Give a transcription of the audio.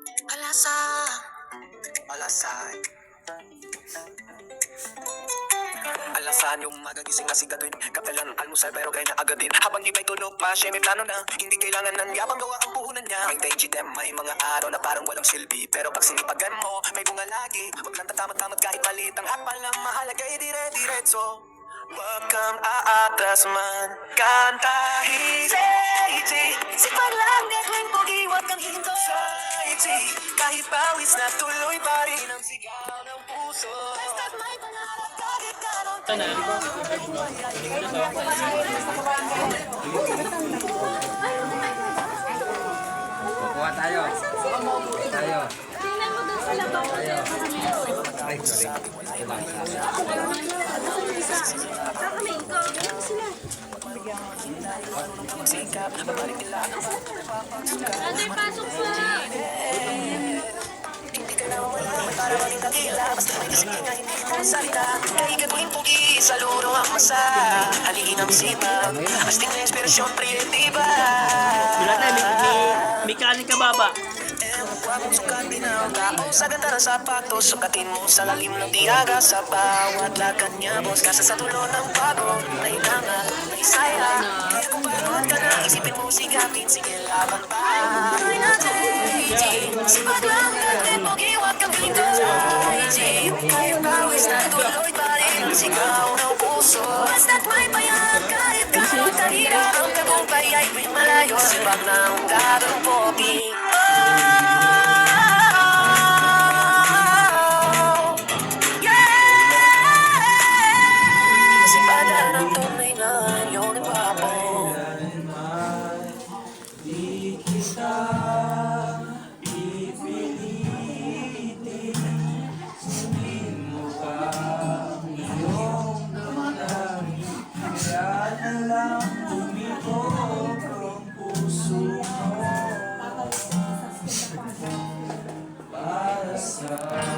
Alasa, alasay. Alasan yung magagising na sigaduin. Kapelan, almusal pero kaya na agad din. Habang iba'y tulog pa, siya may plano na. Hindi kailangan ng yabang gawa ang puhunan niya. May dainty dem, may mga araw na parang walang silbi. Pero pag sinipagan mo, may bunga lagi. Huwag lang tatamat-tamat kahit maliit ang hakbal na mahalaga ay dire-diretso. Huwag kang aatras man, kantahin. Sipag lang, gagawin pogi, huwag kang hinto. Kahit pawis na tuloy pa rin ang sigaw ng puso. Basta't may pangarap kahit ganong Kuha tayo. Tayo. Tingnan mo dun sa labang. Tayo. Ay, sorry. Kakamin ko. Ganyan sila. Brother, pasok pa. hindi ka na wala. Para maging kakila, basta may kasingin nga hindi mo salita. Kahit gagawin pogi, sa luro ang masa. Aliin ang isipan, asting na inspirasyon, kreatiba. Wala tayo, may kanin ka baba. Huwag mong sukatin ang tao sa ganda ng sapatos. Sukatin mo sa lalim ng tiyaga. Sa bawat lakad niya, boss. Kasa sa tulo ng bago, may tanga, may saya. Kaya kung panood ka na, isipin mo sigatin. Sige, laban pa. Tuloy natin. Sipag lang natin, pogi, huwag kang pinto. Kahit bawis na tuloy pa rin ang sigaw ng puso. Basta't may bayad, kahit gano'n kahirap. Ang tagumpay ay may malayo. Sipag ng gagawin pogi. Para sa